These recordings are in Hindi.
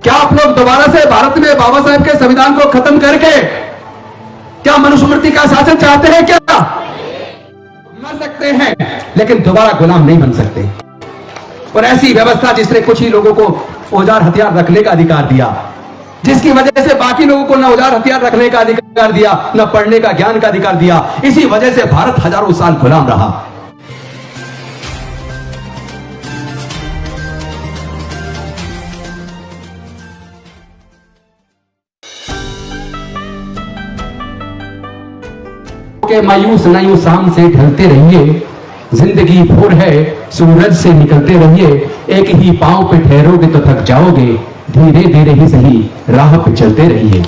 क्या आप लोग दोबारा से भारत में बाबा साहेब के संविधान को खत्म करके क्या मनुस्मृति का शासन चाहते हैं? क्या मर सकते हैं लेकिन दोबारा गुलाम नहीं बन सकते। और ऐसी व्यवस्था जिसने कुछ ही लोगों को औजार हथियार रखने का अधिकार दिया, जिसकी वजह से बाकी लोगों को न औजार हथियार रखने का अधिकार दिया, न पढ़ने का ज्ञान का अधिकार दिया, इसी वजह से भारत हजारों साल गुलाम रहा। के मायूस नायूस शाम से ढलते रहिए, जिंदगी भोर है सूरज से निकलते रहिए, एक ही पांव पे ठहरोगे तो थक जाओगे, धीरे धीरे ही सही राह पे चलते रहिए।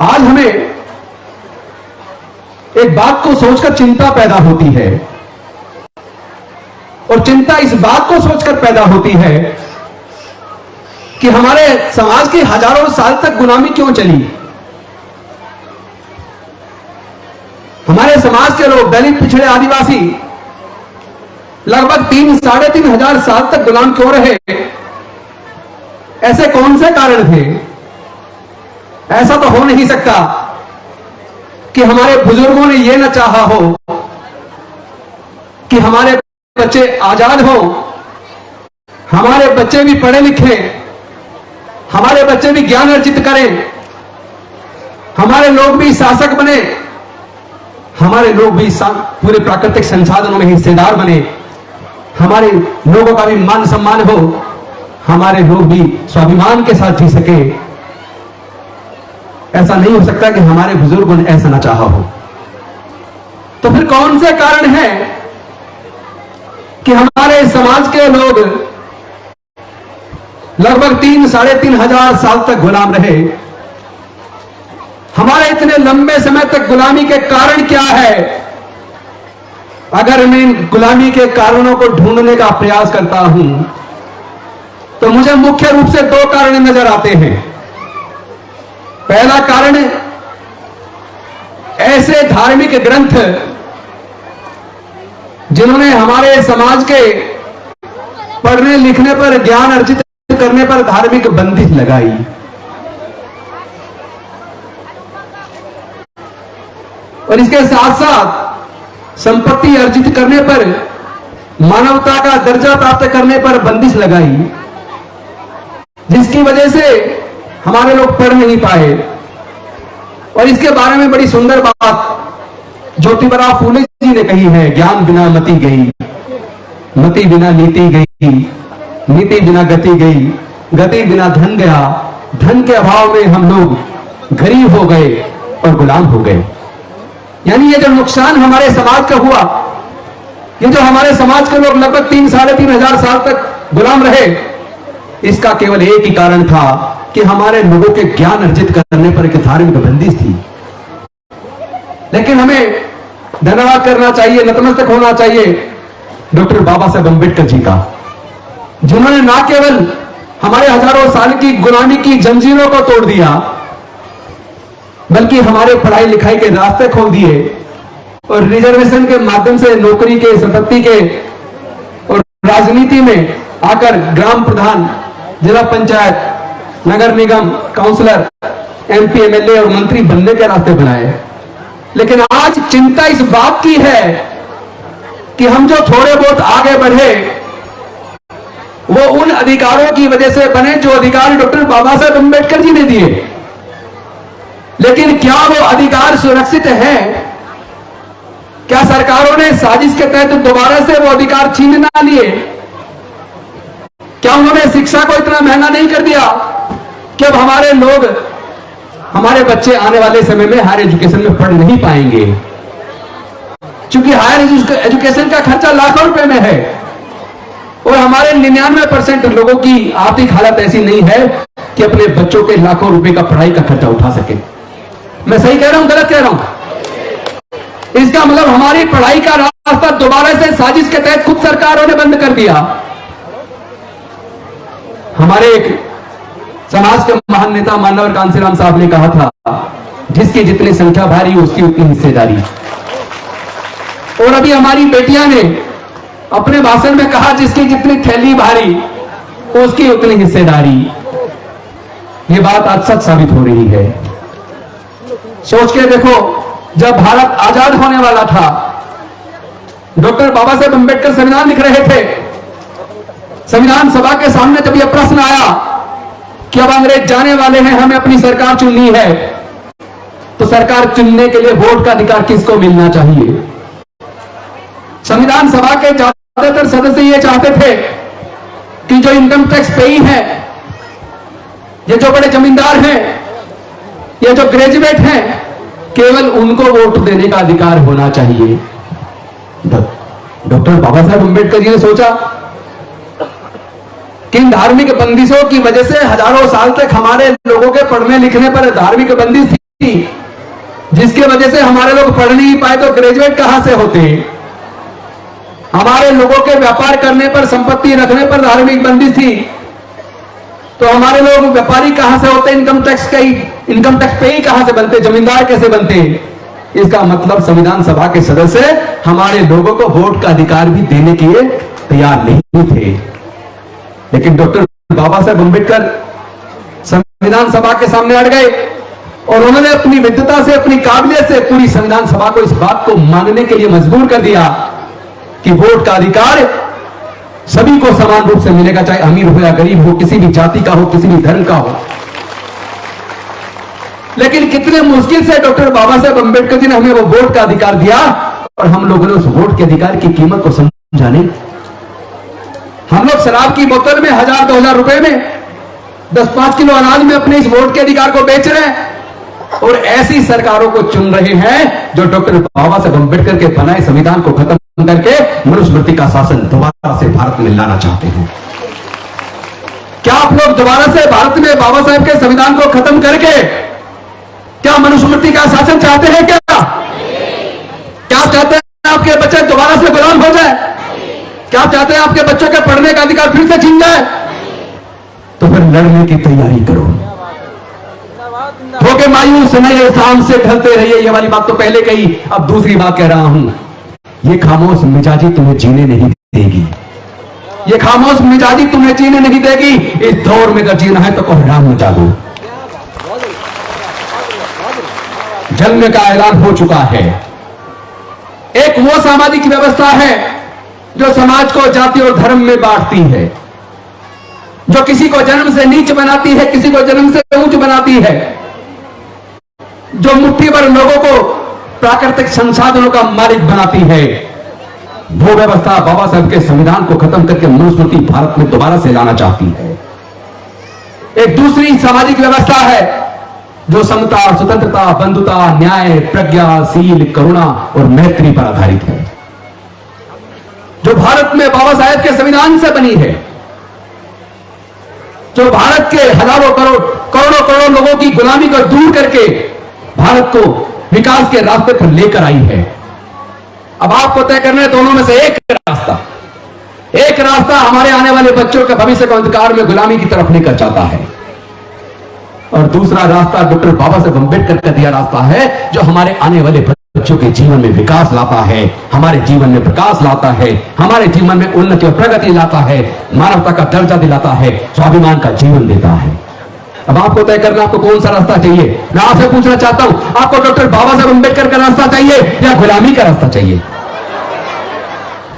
आज हमें एक बात को सोचकर चिंता पैदा होती है, और चिंता इस बात को सोचकर पैदा होती है कि हमारे समाज की हजारों साल तक गुलामी क्यों चली। हमारे समाज के लोग, दलित, पिछड़े, आदिवासी लगभग 3-3.5 हजार साल तक गुलाम क्यों रहे? ऐसे कौन से कारण थे? ऐसा तो हो नहीं सकता कि हमारे बुजुर्गों ने यह ना चाहा हो कि हमारे बच्चे आजाद हो, हमारे बच्चे भी पढ़े लिखे, हमारे बच्चे भी ज्ञान अर्जित करें, हमारे लोग भी शासक बने, हमारे लोग भी पूरे प्राकृतिक संसाधनों में हिस्सेदार बने, हमारे लोगों का भी मान सम्मान हो, हमारे लोग भी स्वाभिमान के साथ जी सके। ऐसा नहीं हो सकता कि हमारे बुजुर्गों ने ऐसा ना चाहा हो। तो फिर कौन से कारण हैं कि हमारे समाज के लोग लगभग 3-3.5 हजार साल तक गुलाम रहे? हमारे इतने लंबे समय तक गुलामी के कारण क्या है? अगर मैं इन गुलामी के कारणों को ढूंढने का प्रयास करता हूं तो मुझे मुख्य रूप से 2 कारण नजर आते हैं। पहला कारण, ऐसे धार्मिक ग्रंथ जिन्होंने हमारे समाज के पढ़ने लिखने पर, ज्ञान अर्जित करने पर धार्मिक बंदिश लगाई। और इसके साथ साथ संपत्ति अर्जित करने पर, मानवता का दर्जा प्राप्त करने पर बंदिश लगाई, जिसकी वजह से हमारे लोग पढ़ नहीं पाए। और इसके बारे में बड़ी सुंदर बात ज्योतिबा फूले जी ने कही है, ज्ञान बिना मति गई, मति बिना नीति गई, नीति बिना गति गई, गति बिना धन गया, धन के अभाव में हम लोग गरीब हो गए और गुलाम हो गए। यानी ये जो नुकसान हमारे समाज का हुआ, ये जो हमारे समाज के लोग लगभग 3-3.5 हजार साल तक गुलाम रहे, इसका केवल एक ही कारण था कि हमारे लोगों के ज्ञान अर्जित करने पर एक धार्मिक बंदिश थी। लेकिन हमें धन्यवाद करना चाहिए, नतमस्तक होना चाहिए डॉक्टर बाबा साहेब अम्बेडकर जी का, जिन्होंने ना केवल हमारे हजारों साल की गुलामी की जंजीरों को तोड़ दिया, बल्कि हमारे पढ़ाई लिखाई के रास्ते खोल दिए और रिजर्वेशन के माध्यम से नौकरी के, संपत्ति के और राजनीति में आकर ग्राम प्रधान, जिला पंचायत, नगर निगम, काउंसलर, एमपी, एमएलए और मंत्री बनने के रास्ते बनाए। लेकिन आज चिंता इस बात की है कि हम जो थोड़े बहुत आगे बढ़े वो उन अधिकारों की वजह से बने जो अधिकार डॉक्टर बाबा साहेब अम्बेडकर जी ने दिए। लेकिन क्या वो अधिकार सुरक्षित हैं? क्या सरकारों ने साजिश के तहत दोबारा से वो अधिकार छीन ना लिए? क्या उन्होंने शिक्षा को इतना महंगा नहीं कर दिया कि अब हमारे लोग, हमारे बच्चे आने वाले समय में हायर एजुकेशन में पढ़ नहीं पाएंगे? क्योंकि हायर एजुकेशन का खर्चा लाखों रुपए में है और हमारे 99% लोगों की आर्थिक हालत ऐसी नहीं है कि अपने बच्चों के लाखों रुपए का पढ़ाई का खर्चा उठा सके। मैं सही कह रहा हूं, गलत कह रहा हूं? इसका मतलब हमारी पढ़ाई का रास्ता दोबारा से साजिश के तहत खुद सरकारों ने बंद कर दिया। हमारे एक समाज के महान नेता मानवर कांसीराम साहब ने कहा था, जिसकी जितनी संख्या भारी उसकी उतनी हिस्सेदारी। और अभी हमारी बेटियां ने अपने भाषण में कहा जिसकी जितनी थैली भारी उसकी उतनी हिस्सेदारी। ये बात आज सच साबित हो रही है। सोच के देखो, जब भारत आजाद होने वाला था, डॉक्टर बाबा साहेब अंबेडकर संविधान लिख रहे थे। संविधान सभा के सामने जब यह प्रश्न आया कि अब अंग्रेज जाने वाले हैं, हमें अपनी सरकार चुननी है, तो सरकार चुनने के लिए वोट का अधिकार किसको मिलना चाहिए? संविधान सभा के ज्यादातर सदस्य ये चाहते थे कि जो इनकम टैक्स पेई है, ये जो बड़े जमींदार हैं, ये जो ग्रेजुएट हैं, केवल उनको वोट देने का अधिकार होना चाहिए। डॉक्टर बाबा साहेब अंबेडकर जी ने सोचा कि इन धार्मिक बंदिशों की वजह से हजारों साल तक हमारे लोगों के पढ़ने लिखने पर धार्मिक बंदिश थी, जिसकी वजह से हमारे लोग पढ़ नहीं पाए, तो ग्रेजुएट कहां से होते? हमारे लोगों के व्यापार करने पर, संपत्ति रखने पर धार्मिक बंदिश थी, तो हमारे लोग व्यापारी कहां से होते? इनकम टैक्स पे ही कहां से बनते? जमींदार कैसे बनते? इसका मतलब संविधान सभा के सदस्य हमारे लोगों को वोट का अधिकार भी देने के लिए तैयार नहीं थे। लेकिन डॉक्टर बाबा साहेब अंबेडकर संविधान सभा के सामने अड़ गए और उन्होंने अपनी विद्वता से, अपनी काबिलियत से पूरी संविधान सभा को इस बात को मानने के लिए मजबूर कर दिया कि वोट का अधिकार सभी को समान रूप से मिलेगा, चाहे अमीर हो या गरीब हो, किसी भी जाति का हो, किसी भी धर्म का हो। लेकिन कितने मुश्किल से डॉक्टर बाबा साहेब अंबेडकर जी ने हमें वो वोट का अधिकार दिया और हम लोगों ने उस वोट के अधिकार की कीमत को समझा नहीं। हम लोग शराब की बोतल में 1000-2000 रुपए में 10-5 किलो अनाज में अपने इस वोट के अधिकार को बेच रहे हैं और ऐसी सरकारों को चुन रहे हैं जो डॉक्टर बाबा साहेब अंबेडकर के बनाए संविधान को खत्म करके मनुस्मृति का शासन दोबारा से भारत में लाना चाहते हैं। क्या आप लोग दोबारा से भारत में बाबा साहेब के संविधान को खत्म करके क्या मनुस्मृति का शासन चाहते हैं? क्या आप चाहते हैं आपके बच्चे दोबारा से गुलाम हो जाए? क्या आप चाहते हैं आपके बच्चों के पढ़ने का अधिकार फिर से छीन जाए? तो फिर लड़ने की तैयारी करो। होके मायूस नहीं, शाम से ढलते रहिए। ये वाली बात तो पहले कही, अब दूसरी बात कह रहा हूं। ये खामोश मिजाजी तुम्हें जीने नहीं देगी। ये खामोश मिजाजी तुम्हें जीने नहीं देगी। इस दौर में अगर जीना है तो कोहराम में जागो। जंग का ऐलान हो चुका है। एक वो सामाजिक व्यवस्था है जो समाज को जाति और धर्म में बांटती है, जो किसी को जन्म से नीच बनाती है, किसी को जन्म से ऊंच बनाती है, जो मुट्ठी भर लोगों को प्राकृतिक संसाधनों का मालिक बनाती है। वो व्यवस्था बाबा साहब के संविधान को खत्म करके मनुस्मृति भारत में दोबारा से लाना चाहती है। एक दूसरी सामाजिक व्यवस्था है जो समता, स्वतंत्रता, बंधुता, न्याय, प्रज्ञा, शील, करुणा और मैत्री पर आधारित है, जो भारत में बाबा साहेब के संविधान से बनी है, जो भारत के हजारों करोड़ों करोड़ों लोगों की गुलामी को दूर करके भारत को विकास के रास्ते पर लेकर आई है। अब आपको तय करना है दोनों में से एक रास्ता हमारे आने वाले बच्चों के भविष्य को अंधकार में गुलामी की तरफ लेकर जाता है, और दूसरा रास्ता डॉक्टर बाबा साहेब अंबेडकर का दिया रास्ता है जो हमारे आने वाले बच्चों के जीवन में विकास लाता है, हमारे जीवन में प्रकाश लाता है, हमारे जीवन में उन्नति और प्रगति लाता है, मानवता का दर्जा दिलाता है, स्वाभिमान का जीवन देता है। अब आपको तय करना आपको कौन सा रास्ता चाहिए। मैं आपसे पूछना चाहता हूं, आपको डॉक्टर बाबा साहेब अंबेडकर का रास्ता चाहिए या गुलामी का रास्ता चाहिए?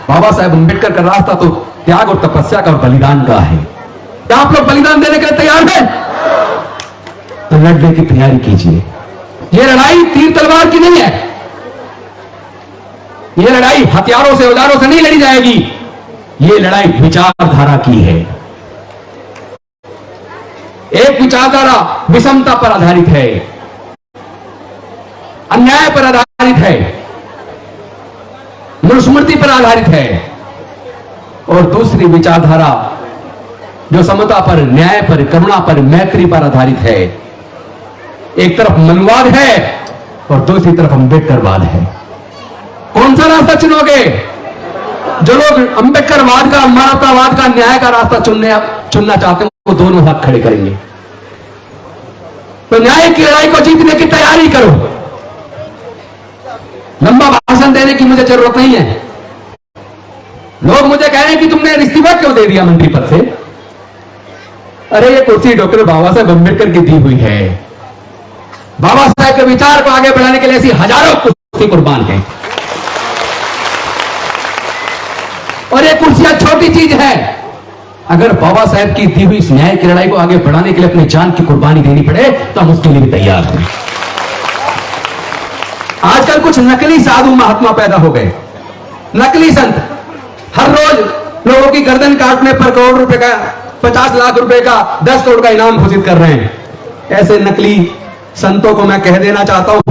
बाबा साहेब अंबेडकर का रास्ता तो त्याग और तपस्या का और बलिदान का है। क्या आप लोग बलिदान देने के लिए तैयार हैं? तो लड़ने की तैयारी कीजिए। यह लड़ाई तीर तलवार की नहीं है, यह लड़ाई हथियारों से, औजारों से नहीं लड़ी जाएगी। यह लड़ाई विचारधारा की है। एक विचारधारा विषमता पर आधारित है, अन्याय पर आधारित है, मनुस्मृति पर आधारित है, और दूसरी विचारधारा जो समता पर, न्याय पर, करुणा पर, मैत्री पर आधारित है। एक तरफ मनवाद है और दूसरी तरफ अंबेडकरवाद है। कौन सा रास्ता चुनोगे? जो लोग अंबेडकरवाद का, मानवतावाद का, न्याय का रास्ता चुनना चाहते हैं वो दोनों हाथ खड़े करेंगे। तो न्याय की लड़ाई को जीतने की तैयारी करो। लंबा भाषण देने की मुझे जरूरत नहीं है। लोग मुझे कह रहे हैं कि तुमने इस्तीफा क्यों दे दिया मंत्री पद से। अरे ये कुर्सी डॉक्टर बाबा साहेब अम्बेडकर की दी हुई है। बाबा साहेब के विचार को आगे बढ़ाने के लिए ऐसी हजारों कुर्सी कुर्बान है। और ये कुर्सियां छोटी चीज है। अगर बाबा साहेब की दी हुई इस न्याय की लड़ाई को आगे बढ़ाने के लिए अपनी जान की कुर्बानी देनी पड़े तो हम उसके लिए भी तैयार हैं। आजकल कुछ नकली साधु महात्मा पैदा हो गए, नकली संत हर रोज लोगों की गर्दन काटने पर करोड़ रुपए का, 50 लाख रुपए का, 10 करोड़ का इनाम घोषित कर रहे हैं। ऐसे नकली संतों को मैं कह देना चाहता हूं,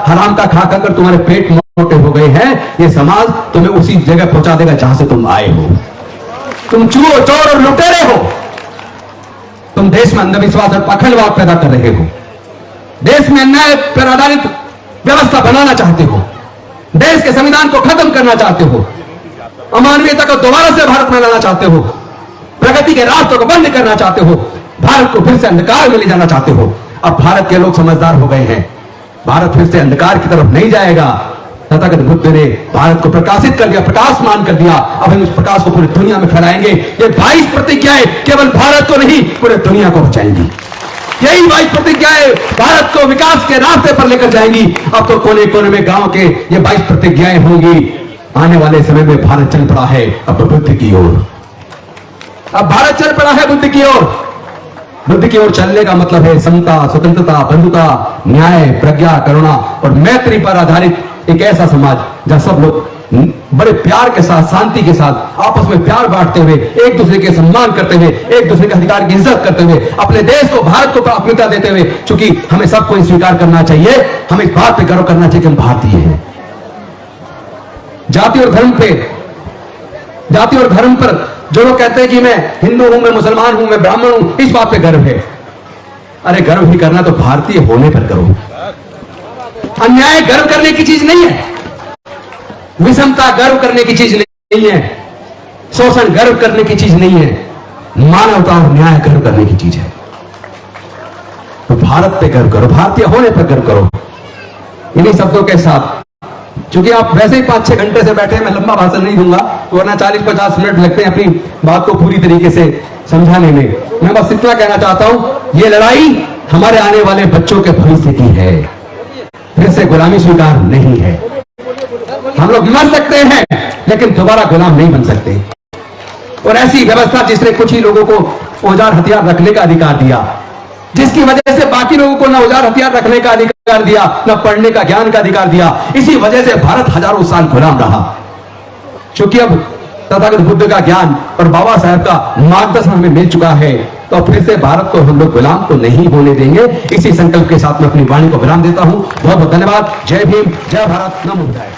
हराम का खा कर तुम्हारे पेट मोटे हो गए हैं। ये समाज तुम्हें उसी जगह पहुंचा देगा जहां से तुम आए हो। तुम चोर और लुटेरे हो। तुम देश में अंधविश्वास और पाखंडवाद पैदा कर रहे हो। देश में अन्याय पर आधारित व्यवस्था बनाना चाहते हो। देश के संविधान को खत्म करना चाहते हो। अमानवीयता को दोबारा से भारत में लाना चाहते हो। प्रगति के रास्तों को बंद करना चाहते हो। भारत को फिर से अंधकार में ले जाना चाहते हो। अब भारत के लोग समझदार हो गए हैं। भारत फिर से अंधकार की तरफ नहीं जाएगा। तथागत बुद्ध ने भारत को प्रकाशित कर दिया, प्रकाशमान कर दिया। अब हम इस प्रकाश को पूरी दुनिया में फैलाएंगे। ये 22 प्रतिज्ञाएं केवल भारत को नहीं पूरे दुनिया को बचाएंगी। यही 22 प्रतिज्ञाएं भारत को विकास के रास्ते पर लेकर जाएंगी। अब तो कोने कोने में गांव के ये 22 प्रतिज्ञाएं होंगी। आने वाले समय में भारत चल पड़ा है अब बुद्ध की ओर। अब भारत चल पड़ा है बुद्ध की ओर। बुद्ध की ओर चलने का मतलब है समता, स्वतंत्रता, बंधुता, न्याय, प्रज्ञा, करुणा और मैत्री पर आधारित एक ऐसा समाज जहां सब लोग बड़े प्यार के साथ, शांति के साथ, आपस में प्यार बांटते हुए, एक दूसरे के सम्मान करते हुए, एक दूसरे के अधिकार की इज्जत करते हुए, अपने देश को, भारत को प्राथमिकता देते हुए, चूंकि हमें सबको स्वीकार करना चाहिए, हमें इस बात पे गर्व करना चाहिए कि हम भारतीय हैं। जाति और धर्म पर जो लोग कहते हैं कि मैं हिंदू हूं, मैं मुसलमान हूं, मैं ब्राह्मण हूं, इस बात पे गर्व है। अरे गर्व ही करना तो भारतीय होने पर करो। अन्याय गर्व करने की चीज नहीं है। विषमता गर्व करने की चीज नहीं है। शोषण गर्व करने की चीज नहीं है। मानवता और न्याय गर्व करने की चीज है। तो भारत पे गर्व करो, भारतीय होने पर गर्व करो। इन्हीं शब्दों के साथ, क्योंकि आप वैसे ही 5-6 घंटे से बैठे हैं, मैं लंबा भाषण नहीं दूंगा, वरना 40-50 मिनट लगते हैं अपनी बात को पूरी तरीके से समझाने में। मैं बस इतना कहना चाहता हूं, ये लड़ाई हमारे आने वाले बच्चों के भविष्य की है। फिर से गुलामी स्वीकार नहीं है। हम लोग मर सकते हैं लेकिन दोबारा गुलाम नहीं बन सकते। और ऐसी व्यवस्था जिसने कुछ ही लोगों को औजार हथियार रखने का अधिकार दिया, जिसकी वजह से बाकी लोगों को ना औजार हथियार रखने का अधिकार दिया, ना पढ़ने का, ज्ञान का अधिकार दिया, इसी वजह से भारत हजारों साल गुलाम रहा। क्योंकि अब तथागत बुद्ध का ज्ञान और बाबा साहेब का मार्गदर्शन हमें मिल चुका है, तो फिर से भारत को हम लोग गुलाम तो नहीं होने देंगे। इसी संकल्प के साथ मैं अपनी वाणी को विराम देता हूं। बहुत बहुत धन्यवाद। जय भीम, जय भारत, नमो बुद्धाय।